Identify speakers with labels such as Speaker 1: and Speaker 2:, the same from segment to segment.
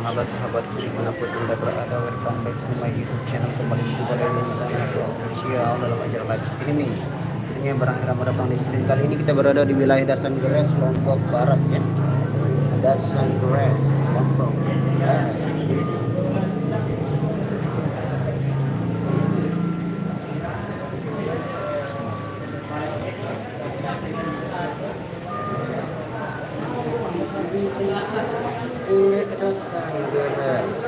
Speaker 1: sahabat-sahabatku dimanapun anda berada, welcome back to my YouTube channel. Kembali di pada saya Official dalam acara live streaming. Ini yang berakhir datang di stream kali ini kita berada di wilayah Dasan Gres, Lombok Barat ya. Dasan Gres, Lombok Barat. Dasan Gres.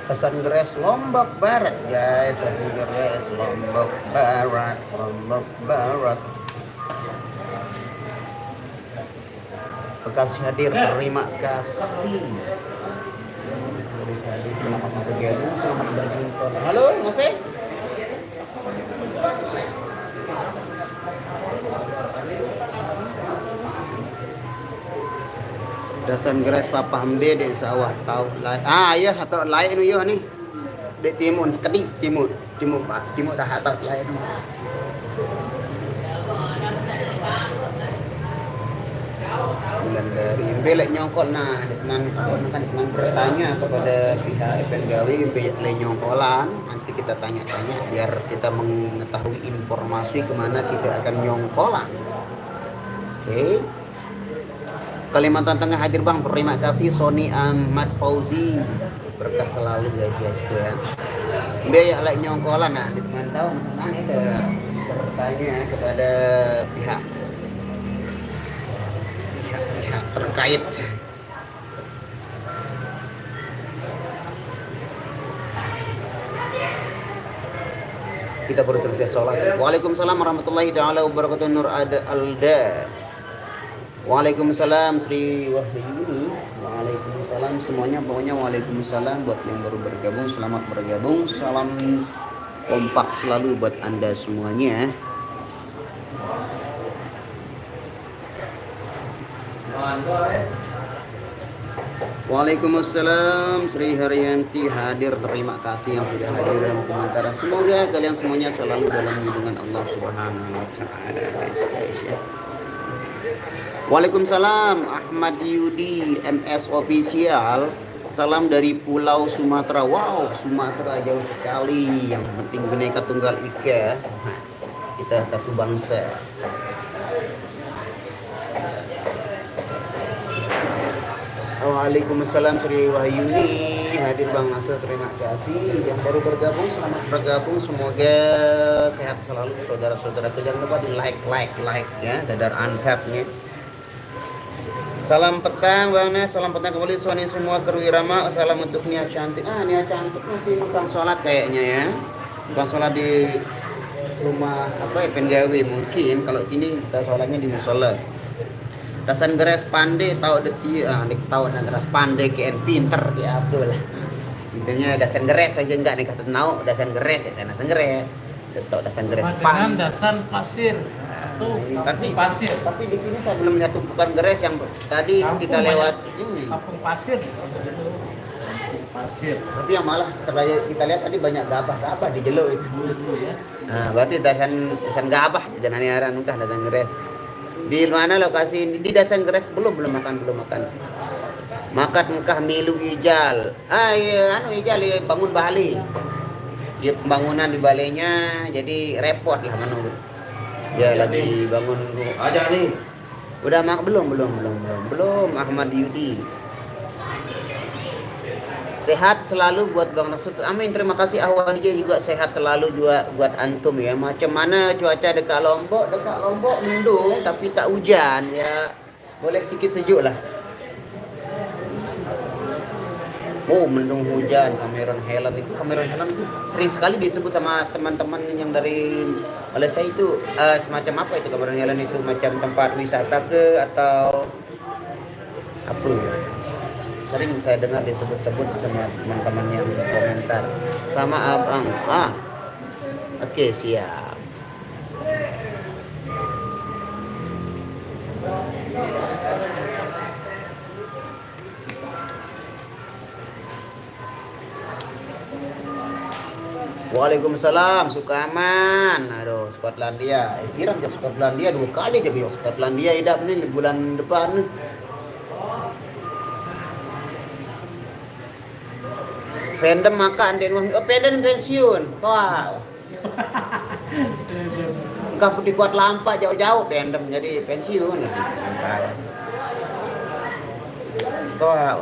Speaker 1: Dasan Gres Lombok Barat guys, Dasan Gres Lombok Barat, Lombok Barat. Bekasi hadir, terima kasih. Selamat bergabung, selamat berjumpa. Halo, masih? Dasan Gres Papa Hambe di sawah tahu lain. Ya atau lain yo nih. Di timur sekali timur Pak. Timur dah atau lain. Bulan dari belek nyongkol dengan bertanya kepada pihak FN Gawi belek nyongkolan, nanti kita tanya-tanya biar kita mengetahui informasi kemana kita akan nyongkolan. Oke. Kalimantan Tengah hadir bang, terima kasih Sony Ahmad Fauzi, berkah selalu guys ya. Biaya lek nyongkolan di teman tahu teman itu bertanya kepada pihak terkait. Kita baru selesai sholat. Waalaikumsalam warahmatullahi taala wabarakatuh. Nur Alda. Waalaikumsalam Sri Wahyuni. Waalaikumsalam semuanya, pokoknya waalaikumsalam buat yang baru bergabung, selamat bergabung. Salam kompak selalu buat Anda semuanya. Waalaikumsalam Sri Haryanti hadir, terima kasih yang sudah hadir dalam komentar. Semoga kalian semuanya selalu dalam lindungan Allah Subhanahu wa taala guys ya. Waalaikumsalam Ahmad Yudi MS Official. Salam dari Pulau Sumatera. Wow, Sumatera jauh sekali. Yang penting Bhinneka Tunggal Ika. Kita satu bangsa. Waalaikumsalam Sri Wahyuni hadir Bang Nasir, terima kasih. Yang baru bergabung selamat bergabung, semoga sehat selalu saudara-saudara. Jangan lupa di like ya, dadar antapnya. Salam petang Bang Nes, salam petang kembali Suami semua Kerwirama. Salam untuk Nia Cantik. Nia Cantik masih bukan sholat kayaknya ya. Bukan sholat di rumah FN Gawi mungkin. Kalau ini kita sholatnya di musola. Dasan Gres pandai tahu deti tahu Gres pandai kian pinter ya Abdul. Intinya Dasan Gres aja enggak nih kata tahu Dasan Gres ya Dasan Gres. Tahu Dasan Gres pan.
Speaker 2: Dasan pasir.
Speaker 1: Tapi pasir. Tapi di sini saya belum lihat tumpukan Gres yang tadi kampung kita lewat
Speaker 2: kampung pasir di sini. Pasir.
Speaker 1: Tapi yang malah kita lihat tadi banyak gabah di jelo itu.
Speaker 2: Ya.
Speaker 1: Nah, berarti dasan gabah jangan aran udah Dasan Gres. Di mana lokasi ini? Di Dasan Gres belum makan. Makan engkah milu ijal. Iya, ijal ya, bangun Bali. Ya, pembangunan di balainya jadi repot lah menurut. Ya lagi bangun
Speaker 3: aja nih.
Speaker 1: Udah belum Ahmad Yudi. Sehat selalu buat Bang Nasrul. Amin. Terima kasih Ahwadija juga sehat selalu juga buat antum ya. Macam mana cuaca dekat Lombok? Dekat Lombok mendung tapi tak hujan ya. Boleh sedikit sejuk lah. Oh, mendung hujan, Cameron Highland itu sering sekali disebut sama teman-teman yang dari Malaysia itu semacam apa itu Cameron Highland itu macam tempat wisata ke atau apa? Sering saya dengar disebut-sebut sama teman-teman yang komentar. Sama abang. Oke, siap. Waalaikumsalam, Sukaman. Aduh, Skotlandia. Kira jauh Skotlandia 2 kali jaga jauh Skotlandia hidup nih di bulan depan. Fandom makan dan Fandom pensiun. Wah. Enggak putih kuat lampa jauh-jauh Fandom jadi pensiun. Sampai. Wah.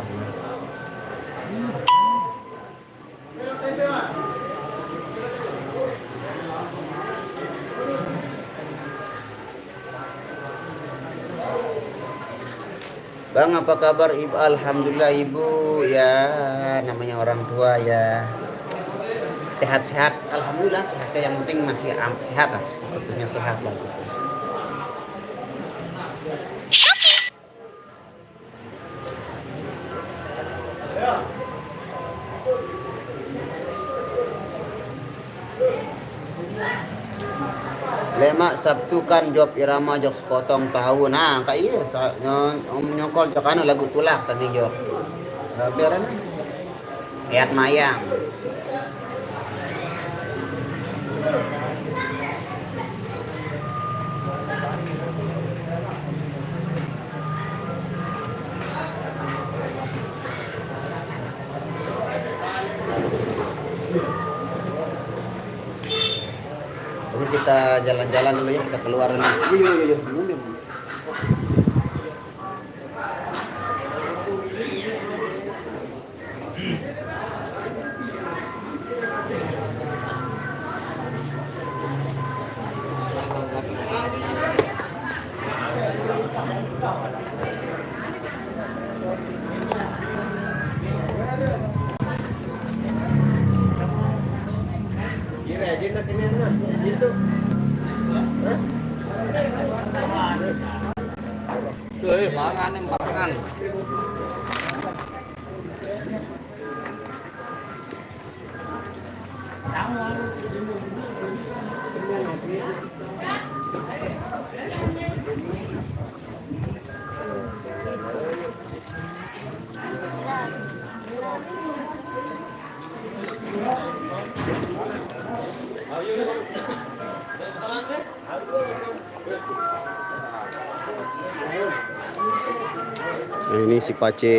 Speaker 1: Bang, apa kabar Ibu? Alhamdulillah Ibu, ya namanya orang tua ya sehat-sehat. Alhamdulillah sehat, yang penting masih sehat lah, sebetulnya sehat lah gitu. Lemak Sabtu kan job irama jok sekotong tahu. Nah, kak iya nyokol jok anu lagu tulak tadi jok. Biaran Ayat mayang. Jadi kita jalan-jalan dulu ya, kita keluar dulu. Yuk.
Speaker 2: Pangan.
Speaker 1: Nah, ini si Pace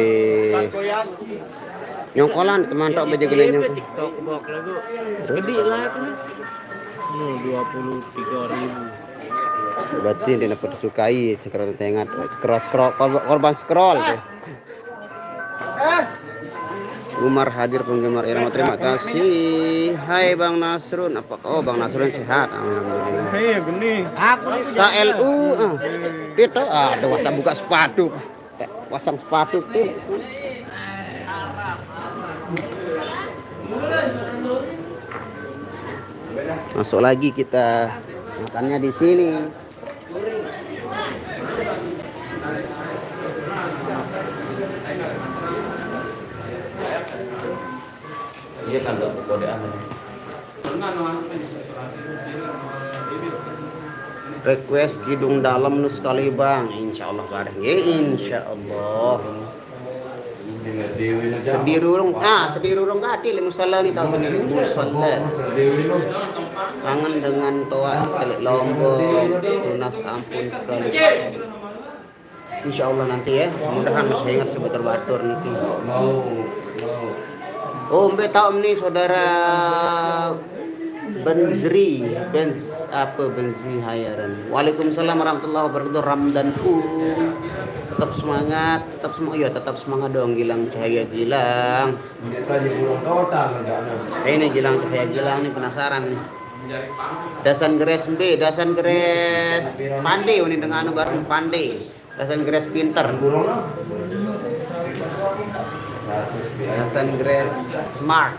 Speaker 1: nyongkolan teman tok beje gede nyongkol.
Speaker 2: TikTok bok lagu. Segede lah itu. 23.000.
Speaker 1: Berarti dia dapat disukai sekarang tengok scroll korban scroll deh. Umar hadir penggemar Irama, terima kasih. Hai Bang Nasrun, Bang Nasrun sehat? Alhamdulillah.
Speaker 2: Hei gini. Aku
Speaker 1: KLU itu ada wasang buka sepatu. Pasang sepatu tuh. Masuk lagi kita makannya di sini. Iya kan enggak kodean. Request kidung dalam nu sekali Bang, insyaallah bareng ya, insyaallah. Sedirurung gati li musalla ni tahu ni musalla. Kangen dengan toa kali Lombok, tunas ampun sekali. Insyaallah nanti ya, mudah-mudahan masih ingat sebentar batur niki. Oh, mbak tahu nih saudara Benzi Hayaran. Waalaikumsalam warahmatullahi wabarakatuh. Ramdanku. Tetap semangat dong Gilang Cahaya Gilang. Ini Gilang Cahaya Gilang nih penasaran nih. Dasan Gres pandai ini dengan baru pandai. Dasan Gres pinter. Hasan Grace Smart.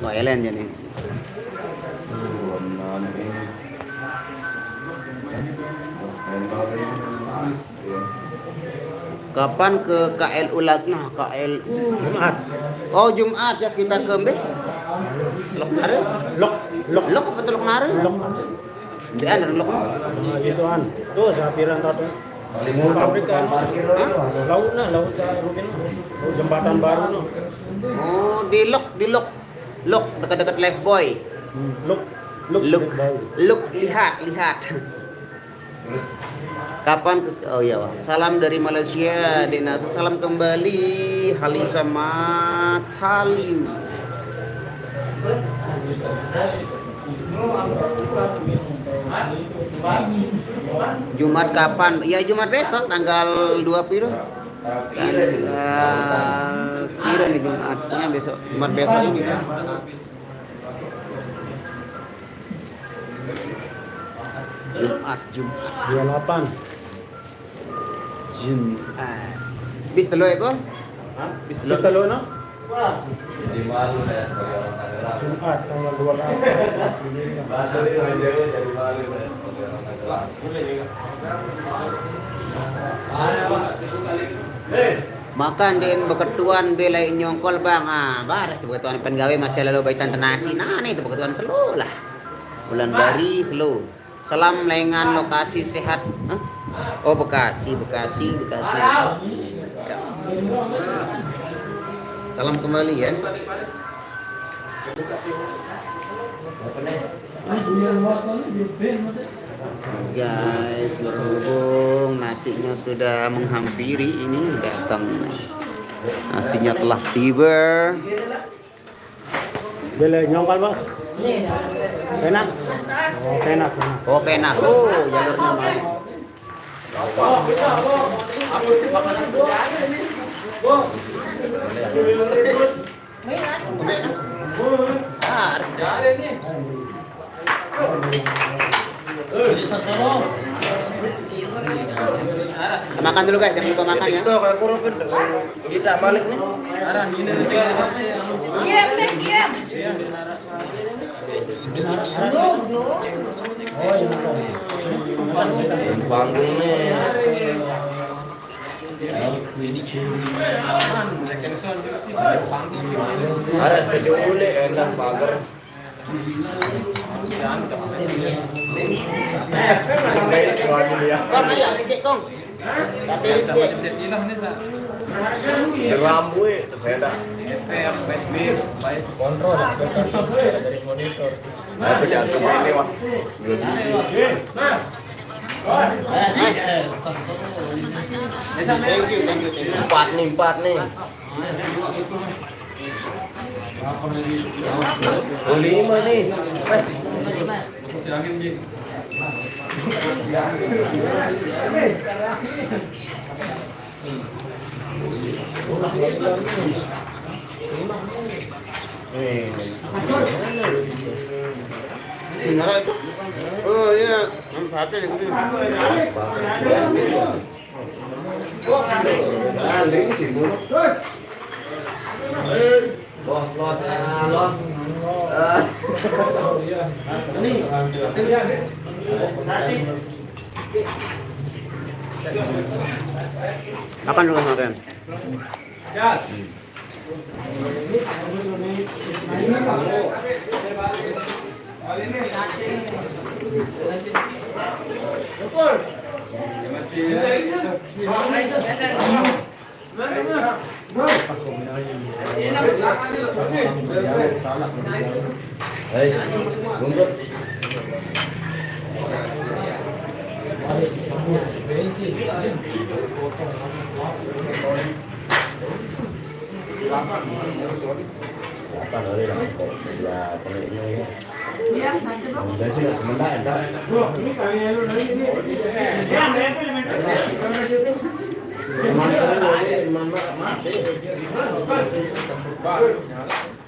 Speaker 1: Wah, Ellen jadi. Kapan ke KLU lagi? Nah, KLU
Speaker 3: Jumat.
Speaker 1: oh Jumat ya kita ke Mbe. Lok nare.
Speaker 3: Lok.
Speaker 1: Lok apa tuh lok nare?
Speaker 3: Lok.
Speaker 1: Mbe ada lok.
Speaker 3: Nah, gituan. Tuh sapiran tadi. Mau pabrik kan? Laut sa Rukin. Laut jembatan baru no.
Speaker 1: Oh, di lok dekat-dekat Lifebuoy.
Speaker 3: Lok.
Speaker 1: Look, lihat. Kapan ke oh ya, wah. Salam dari Malaysia, Dena. Salam kembali Halisa Mataliu. Jumat kapan? Ya Jumat besok tanggal 2 piro? Piro nih Jumatnya besok. Jumat besok ini kan. Jumat
Speaker 3: 28.
Speaker 1: Jumat. Bis telo ya, Bang? Hah? Bis telo.
Speaker 3: Kita lo no? Jumat tanggal 28.
Speaker 1: Makan din beketuan belai nyongkol bang baris itu beketuan penggawe masih lalu baitan tenasi nah nih itu beketuan selo lah bulan bari selo salam lengan lokasi sehat huh? Oh Bekasi salam kembali ya guys berhubung nasinya sudah menghampiri ini datang nasinya telah tiba
Speaker 3: Beli nyongkal bang. Penas. Oh penas.
Speaker 1: Oh jalurnya main makan dulu guys, jangan lupa makan ya.
Speaker 2: Kita balik nih. Panggung nih. Ada sepeda ule enak pagar.
Speaker 1: Bang ayo sedikit kong. Kasih sedikit.
Speaker 2: Rambut sepeda. Kontrol dari monitor. Aku jasa ini wah.
Speaker 1: Thank you.
Speaker 2: Empat nih. Oh 5 nih.
Speaker 1: Oh iya, manfaatnya di sini.
Speaker 2: Ini sih Bu. Los.
Speaker 1: Kapan lu makan?
Speaker 2: Hei, tunggu.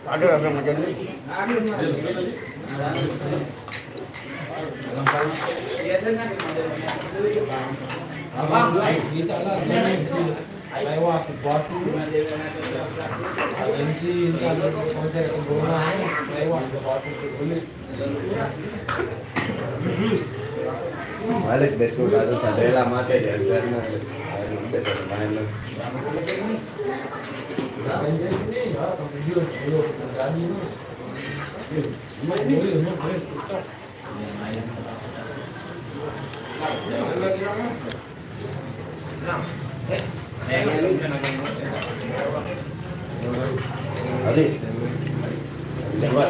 Speaker 1: Ada langsung macam ni.
Speaker 2: lewat sesuatu agensi kalau konser kebonahan lewat sesuatu beli
Speaker 4: balik besok harus ada lah mati ya karena besok main lah.
Speaker 2: ini ya video belum terjadi
Speaker 4: Ali lewat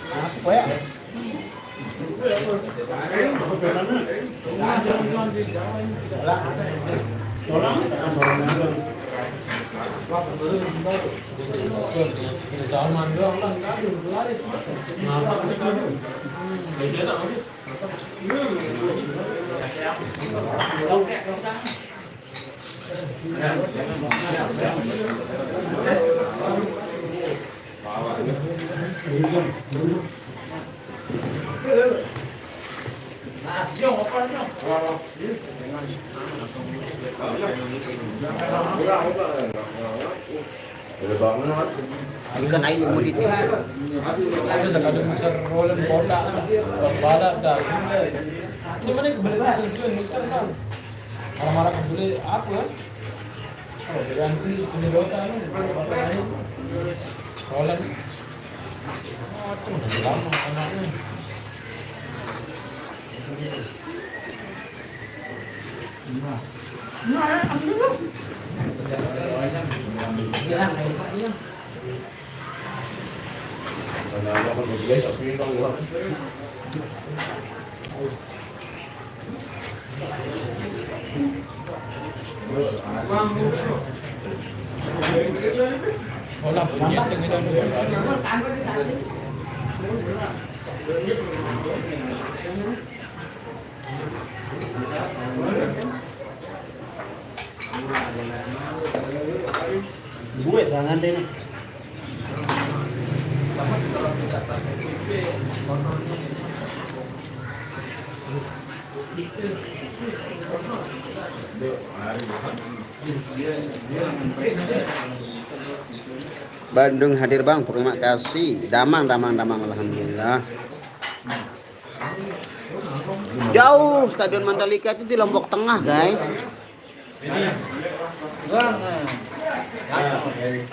Speaker 3: Apa ya?
Speaker 2: zaman doang lah
Speaker 4: udah bangun Mas.
Speaker 1: Ikan air yang mudik.
Speaker 2: ada sekali besar roller bola balap dah ini mana kebetulan tujuan misal kan marah-marah kebeli apa kan ganti penyedota roller lama anaknya
Speaker 4: Karena ada kan guys tapi dong gua.
Speaker 2: Olah punya dengan
Speaker 3: Gue sangan deh.
Speaker 1: Bandung hadir Bang, terima kasih. Damang alhamdulillah. Jauh Stadion Mandalika itu di Lombok Tengah, guys.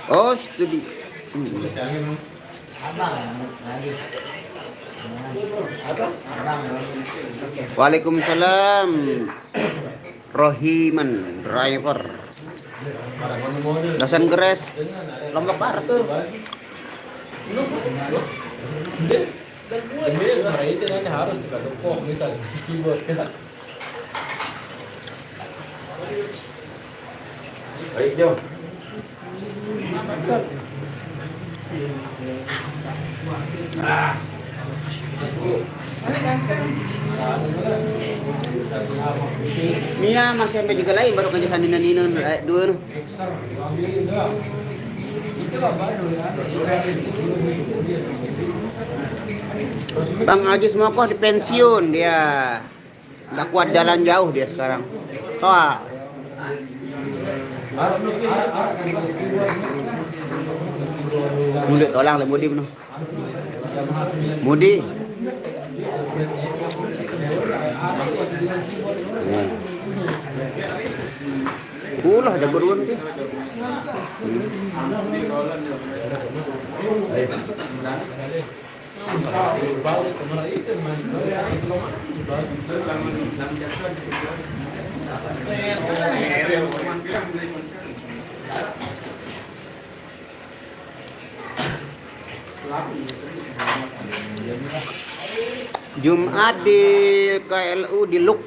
Speaker 1: Oh, studi. Waalaikumsalam. Rohiman driver. Dosen Gres Lombok Barat tuh.
Speaker 2: itu nanti harus dikadukok misal keyboard kan.
Speaker 4: Baik, Jo.
Speaker 1: Mia masih sampai juga lain baru kerja sandinan ini dua. Bang Ajis mau kok di pensiun dia. Nggak kuat jalan jauh dia sekarang. Soal Mudi tolong lah Mudi benar. Mudi. Ulah jago duluan dia. Jumat di KLU di Luk.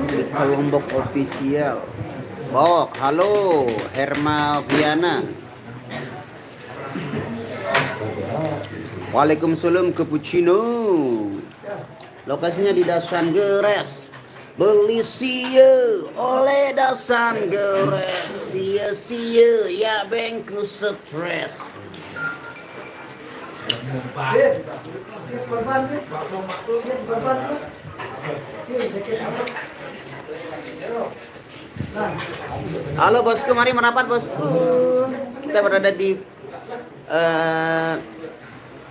Speaker 1: Di Lombok official. Bok, halo Herma Viana. Waalaikumsalam cappuccino. Lokasinya di Dasan Geres. Beli sia oleh dasan gores, sia-sia ya bengku stres. Halo bosku, mari merapat bosku. Kita berada di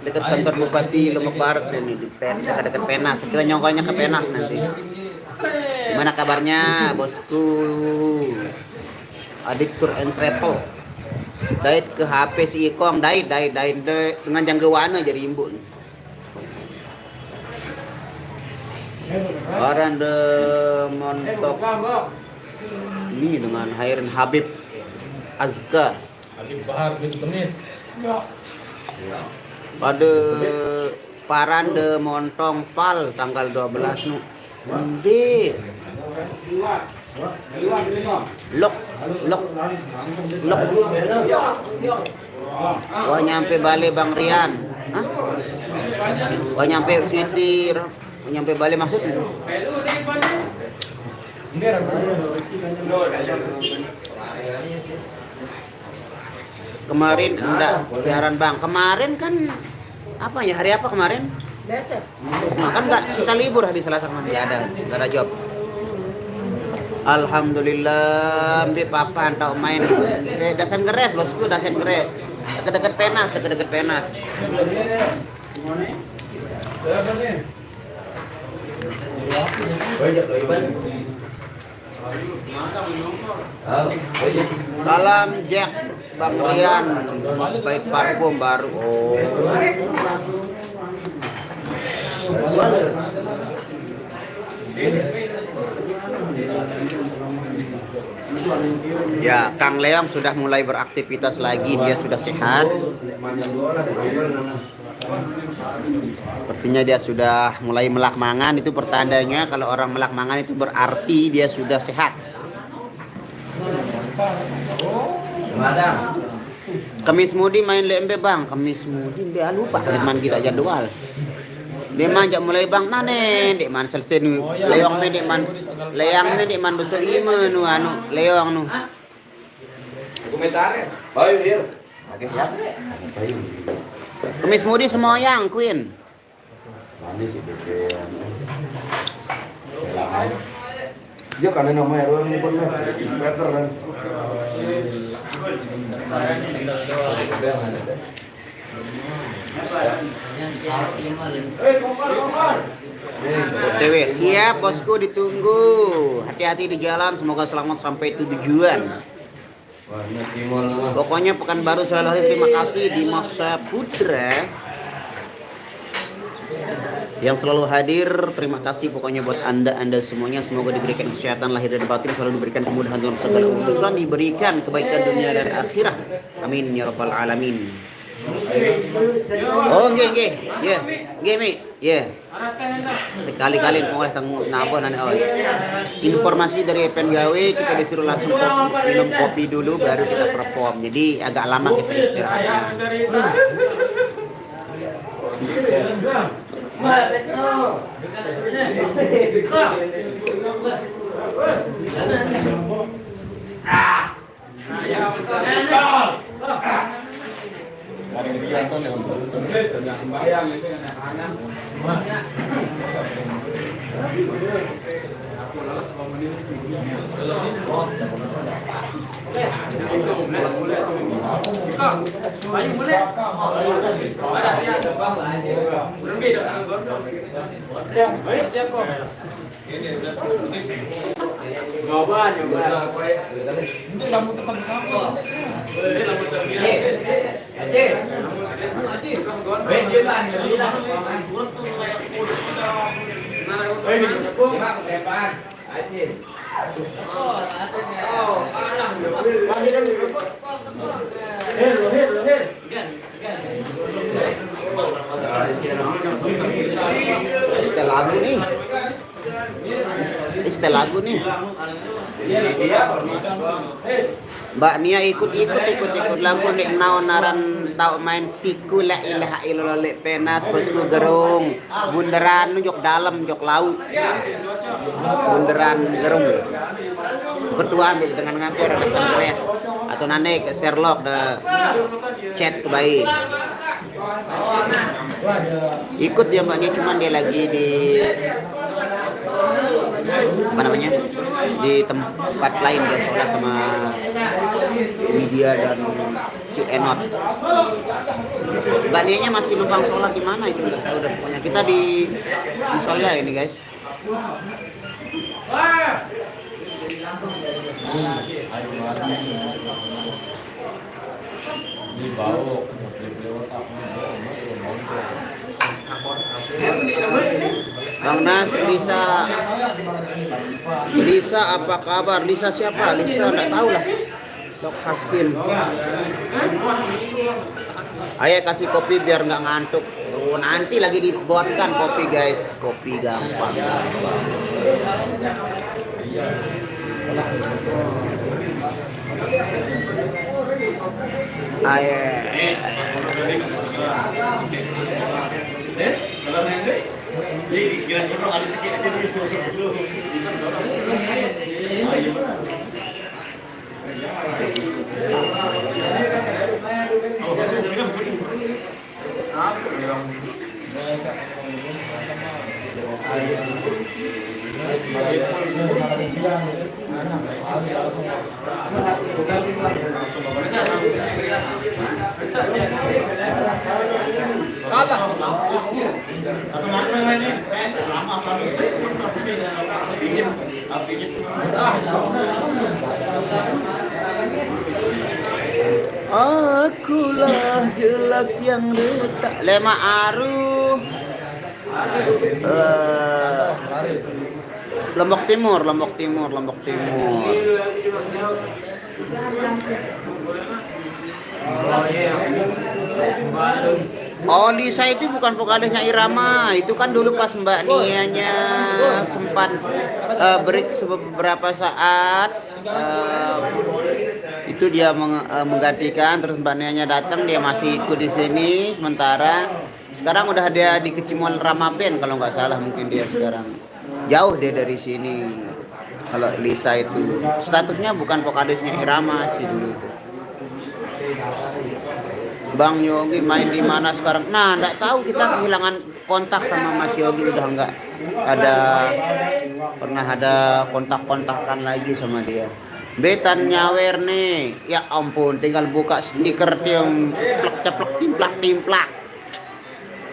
Speaker 1: dekat kantor Bupati Lombok Barat ini di dekat Penas. Kita nyongkolnya ke Penas nanti. Gimana kabarnya bosku? Adik Tour and Travel. Dait ke HP si Ikong, dait dengan jangkauan jadi imbun. Orang de montok ini dengan Hairin Habib Azka.
Speaker 2: Habib Bahar bin Semit.
Speaker 1: Pada Parande Montong Pal tanggal 12 nu. Ndi. Lok. Wah nyampe Bali Bang Rian. Hah? Wah nyampe Siti. Nyampe Bali maksudnya? Kemarin enggak siaran Bang. Kemarin kan apa ya? Hari apa kemarin?
Speaker 5: Biasa.
Speaker 1: Nah, kan enggak kita libur hari Selasa kemarin enggak ada job. Alhamdulillah, ambil papan tau main. Dasan Geres bosku, Dasan Geres. Dekat-dekat Penas. Salam Jack Bang Rian, Bait Parfum baru. Oh. Ya, Kang Leong sudah mulai beraktivitas lagi, dia sudah sehat. Sepertinya dia sudah mulai melak mangan, itu pertandanya kalau orang melak mangan itu berarti dia sudah sehat. Kamis Mudi main lembe Bang, Kamis Mudi dia lupa man kita jadwal. Dia manjak mulai Bang nane, dek man selesai nu leong me dek man besok ime nu anu leong nu.
Speaker 4: Komentar ya. Bayu dia. Oke ya.
Speaker 1: Kamis Mudi semoyang Queen.
Speaker 4: Mandi sih betul. Dia kan namanya orang ini pun Peter kan.
Speaker 1: OTW siap bosku, ditunggu. Hati-hati di jalan, semoga selamat sampai tujuan. Pokoknya Pekanbaru selalu hari. Terima kasih Dimas Saputra yang selalu hadir. Terima kasih pokoknya buat anda semuanya. Semoga diberikan kesehatan lahir dan batin, selalu diberikan kemudahan dalam segala urusan, diberikan kebaikan dunia dan akhirat. Amin ya rabbal alamin. Oh nggih ya mi ya sekali-kali oleh tanggung napa nanti informasi dari Epen Gawe kita disuruh langsung minum kopi dulu baru kita perform, jadi agak lama kita istirahatnya. Setelah lagu nih setel lagu nih. Mbak Nia ikut lagu nek naonaran tau main siku la ilaha illallah lek penas bosku gerung bunderan jok dalam jok laut bunderan gerung kedua ambil dengan ngampir ada Sandres atau nane ke Sherlock the chat ke baik ikut dia Mbak Nia cuman dia lagi di apa namanya di tempat lain dia sholat sama Widya dan si Enot. Mbak Nia masih numpang sholat di mana itu nggak tahu. Udah pokoknya kita di musola ini guys.
Speaker 2: Di bawah
Speaker 1: Bang Nas, Lisa apa kabar? Lisa siapa? Lisa enggak tahu lah. Dok Haskin. Ayo kasih kopi biar nggak ngantuk. Oh, nanti lagi dibuatkan kopi guys. Kopi gampang. Ayo. Akulah gelas yang letak lema aru Lombok Timur. Oh, Lisa itu bukan vokalisnya Irama. Itu kan dulu pas Mbak Nianya sempat break beberapa saat. Itu dia menggantikan, terus Mbak Nianya datang, dia masih ikut di sini sementara. Sekarang udah dia di Kecimuan Rama Band kalau nggak salah, mungkin dia sekarang jauh dia dari sini. Kalau Lisa itu statusnya bukan vokalisnya Irama sih dulu itu. Bang Yogi main di mana sekarang? Nah, nggak tahu, kita kehilangan kontak sama Mas Yogi, udah nggak pernah ada kontak-kontakan lagi sama dia. Betan nyawer nih, ya ampun, tinggal buka stiker tiang ceplok timplak.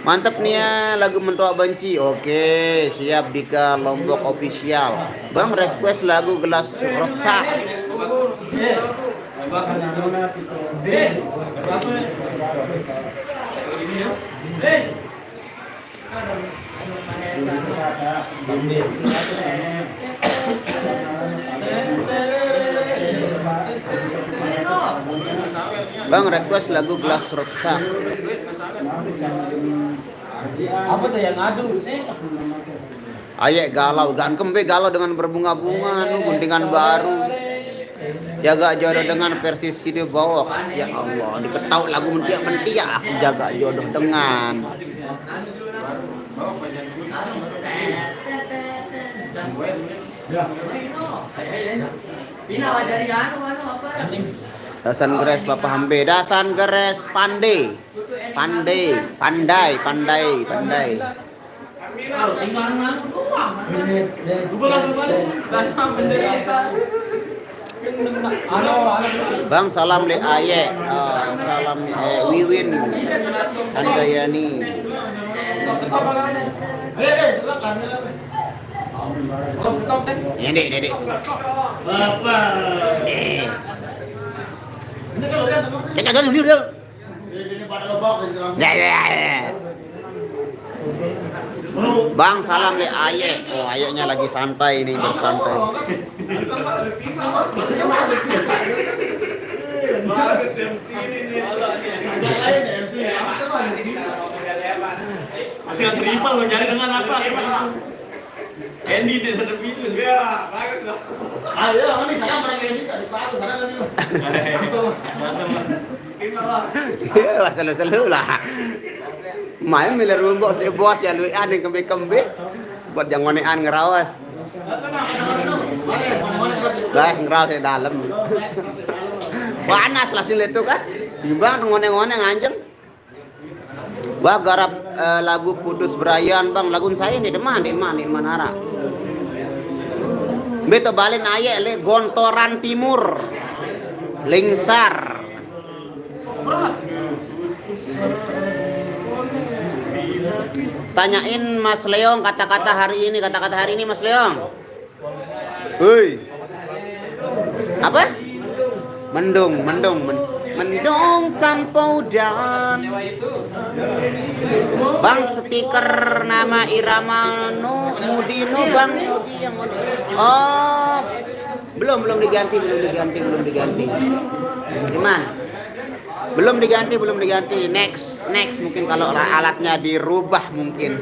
Speaker 1: Mantap nih ya lagu Mentua Benci. Oke, siap Dika Lombok official. Bang request lagu Gelas Rocak. Bang request lagu Gelas Rocak.
Speaker 2: Apa tuh yang ngadu?
Speaker 1: Ayek galau, ganteng be galau dengan berbunga-bunga, guntingan baru. Jaga jodoh dengan versi CD bawok. Ya Allah, diketahui lagu mentia-mentia, aku jaga jodoh dengan. Dasan geres Papa Hambe, dasan geres pandai. Bang salam le Aye, salam Wiwin Handayani. Dek. Bapak. Dulu. Bang salam le Aye. Oh, Ayeknya lagi santai nih, bersantai.
Speaker 3: Masih triple lo nyari dengan apa?
Speaker 4: Candy di dalam itu. Ya, bagus loh.
Speaker 2: Ayo, ini saya pernah ini tadi sepatu, karena kan itu.
Speaker 1: Ya, selalu lah. Main miler rumbok si bos ya lu an kembe-kembe. Buat yang ngonean ngerawas. Lah ngerawas di dalam. Panas lah sini itu kan. Bang ngone-ngone anjing. Wah garap lagu Kudus Brian bang, lagu saya ini deman Manara. Beto balen aye le Gontoran Timur. Lingsar. Tanyain Mas Leong kata-kata hari ini Mas Leong. Hei. Apa? Mendung tanpa hujan. Bang stiker nama Irama Mudino Bang Yogi yang oh belum diganti. Gimana? Belum diganti. Next mungkin kalau alatnya dirubah mungkin.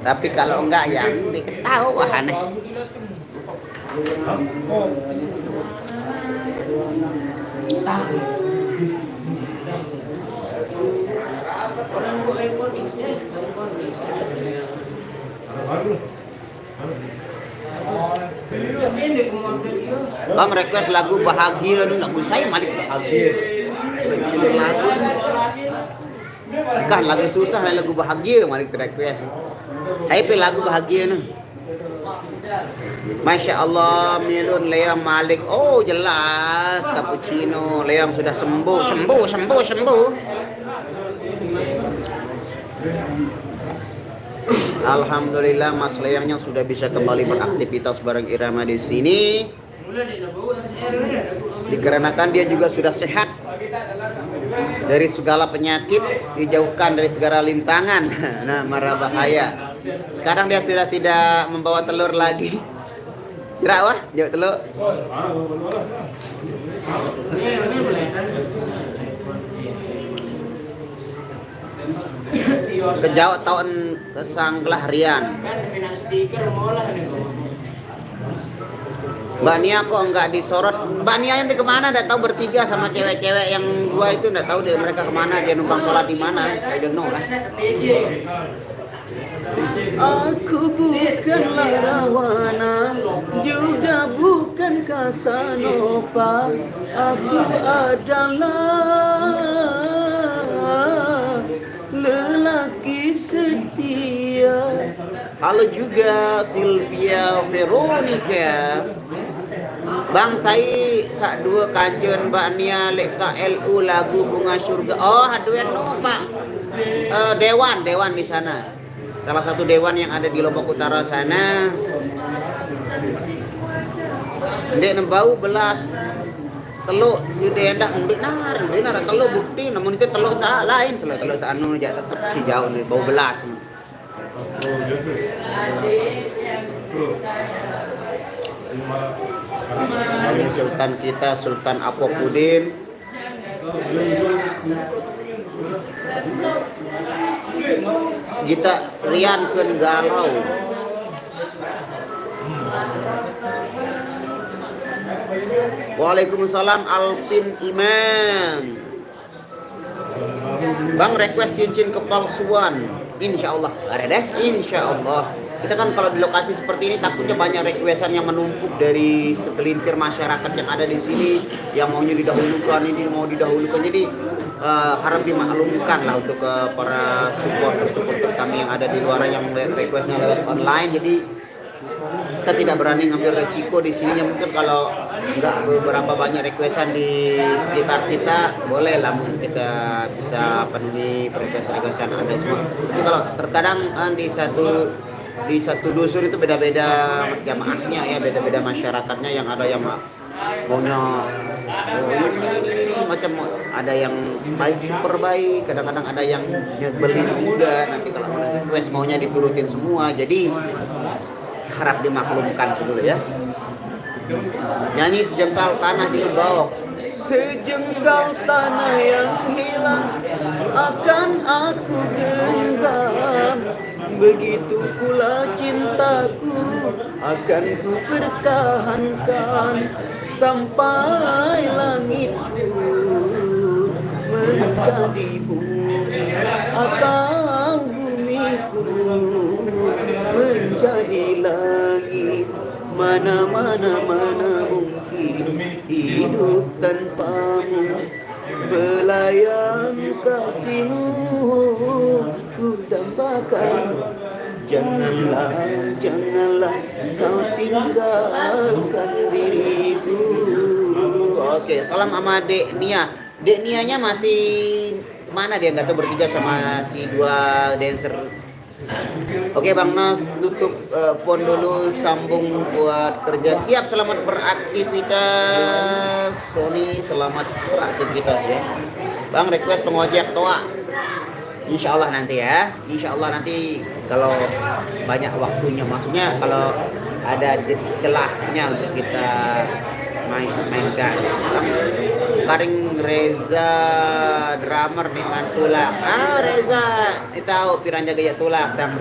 Speaker 1: Tapi kalau enggak ya diketahuan aneh. Bang request lagu bahagia nih, lagu saya Malik bahagia. Lagu kan lagu susah lagu bahagia Malik request. Tapi lagu bahagia nih. Masya Allah, Milun Leong Malik. Oh jelas, cappuccino. Leong sudah sembuh. Alhamdulillah Mas Leongnya sudah bisa kembali beraktivitas bareng Irama di sini. Dikarenakan dia juga sudah sehat dari segala penyakit, dijauhkan dari segala lintangan. Nah, mara bahaya. Sekarang dia sudah tidak membawa telur lagi. Kira wah, jauh telur. Kejauh tahun kesanggelah Rian. Mbak Nia kok enggak disorot? Mbak Nia yang di kemana? Enggak tahu, bertiga sama cewek-cewek yang dua itu enggak tahu deh mereka kemana, dia numpang sholat di mana. I don't know lah. Aku bukanlah Rawana, juga bukan Casanova. Aku adalah lelaki setia. Halo juga Sylvia Veronica. Bang saya sak dua kanjen Mbak Nia lek KLU lagu Bunga Surga. Oh, haduan no Pak. Dewan di sana. Salah satu dewan yang ada di Lombok Utara sana. Ndek nembau belas teluk si dendak benar teluk bukti namun itu teluk sah lain selalu teluk sah anu jak tetep si jauh nih bau belas. Ini sultan kita Sultan Apokudin. Kita Rian keun galau. Waalaikumsalam Alpin Iman. Bang request cincin kepalsuan. Insya Allah ada deh. Insya Allah. Kita kan kalau di lokasi seperti ini takutnya banyak requestan yang menumpuk dari segelintir masyarakat yang ada di sini yang maunya didahulukan, ini mau didahulukan. Jadi harap dimaklumkan lah untuk para supporter kami yang ada di luar yang requestnya lewat online. Jadi kita tidak berani ngambil resiko di sini. Ya mungkin kalau nggak beberapa banyak requestan di sekitar kita, boleh lah mungkin kita bisa penuhi requestan Anda semua. Tapi kalau terkadang di satu dusun itu beda-beda jamaahnya ya, beda-beda masyarakatnya, yang ada yang maunya ini macam ada yang baik, super baik, kadang-kadang ada yang nyebelin juga. Nanti kalau mau request maunya diturutin semua, jadi harap dimaklumkan dulu ya. Nyanyi sejengkal tanah di Lubawok. Sejengkal tanah yang hilang akan aku genggam. begitu pula cintaku akan ku pertahankan sampai langit pun menjadi bumi atau bumi pun menjadi langit. Mana mungkin hidup tanpamu, belayan kasihmu ku dambakan. Janganlah kau tinggalkan diriku. Oke, salam sama Dek Nia. Dek Nianya masih mana dia? Nggak tahu, bertiga sama si dua dancer. Oke Bang Nas, tutup phone dulu, sambung buat kerja. Siap, selamat beraktivitas. Sony, selamat beraktivitas ya. Bang, request pengojek toa. Insya Allah nanti ya. Insya Allah nanti kalau banyak waktunya, maksudnya kalau ada celahnya untuk kita mainkan. Karing Reza drummer di Mantulak. Reza, kita tahu Piranha Gaya Tulak sang.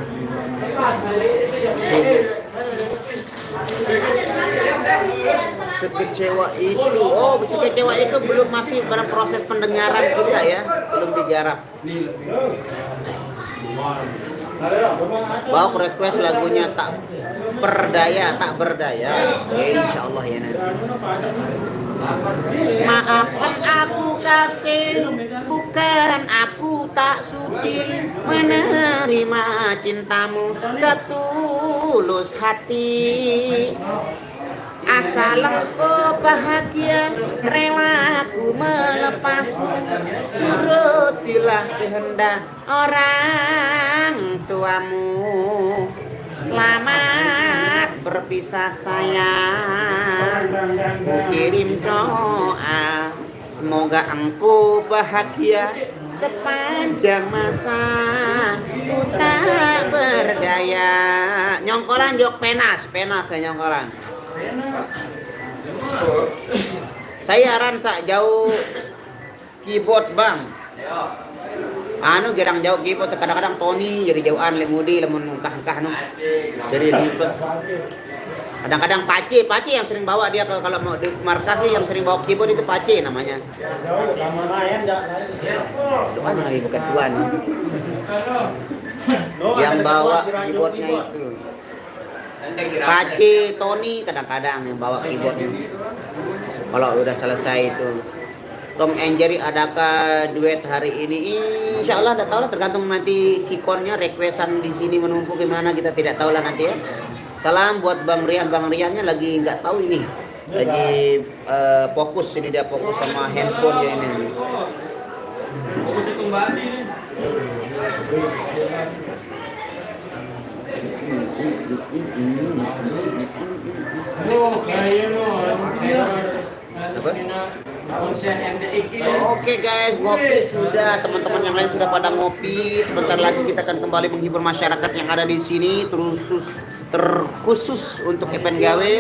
Speaker 1: Sekecewa itu. Oh, sekecewa itu belum, masih dalam proses pendengaran kita ya, belum digarap. Bawa request lagunya tak berdaya. Insya Allah ya nanti. Maafkan aku kasih, bukan aku tak sudi menerima cintamu setulus hati. Asal engkau bahagia, rela aku melepasmu. Turutilah kehendak orang tuamu. Selamat berpisah sayang, ku kirim doa, semoga engkau bahagia sepanjang masa. Ku tak berdaya. Nyongkolan jok penas ya nyongkolan. Saya ransa jauh keyboard Bang. Gerang jauh keyboard, kadang-kadang Tony jadi jauhan lemudi lemun engkah-engkah nu. Jadi lipes. Kadang-kadang Pace yang sering bawa dia kalau mau di markas sih, yang sering bawa keyboard itu Pace namanya. Tuan lagi bukan Tuan. Yang bawa keyboardnya itu Pace, Tony kadang-kadang yang bawa keyboardnya. Kalau udah selesai itu. Tom and Jerry, adakah duet hari ini? Insya Allah tidak tahu lah, tergantung nanti sikonnya, requestan di sini menumpuk gimana, kita tidak tahu lah nanti ya. Salam buat Bang Riannya lagi nggak tahu ini, lagi fokus, jadi dia fokus sama handphone ya ini. Fokus itu kembali. Oke guys, ngopi sudah, teman-teman yang lain sudah pada ngopi. Sebentar lagi kita akan kembali menghibur masyarakat yang ada di sini, terkhusus untuk Epen Gawe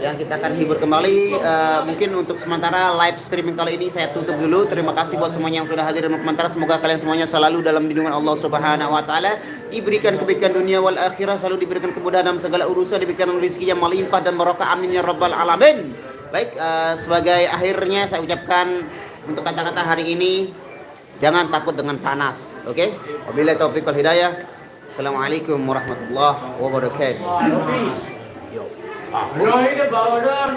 Speaker 1: yang kita akan hibur kembali. Mungkin untuk sementara live streaming kali ini saya tutup dulu. Terima kasih buat semuanya yang sudah hadir dan berkomentar. Semoga kalian semuanya selalu dalam lindungan Allah Subhanahu wa taala, diberikan kebaikan dunia wal akhirah, selalu diberikan kemudahan dalam segala urusan, diberikan rezeki yang melimpah dan barokah, amin ya rabbal alamin. Baik, sebagai akhirnya saya ucapkan untuk kata-kata hari ini, jangan takut dengan panas, oke? Wabillahi taufiq wal hidayah. Assalamualaikum warahmatullahi wabarakatuh. Yo. Bro, ini bawa dong,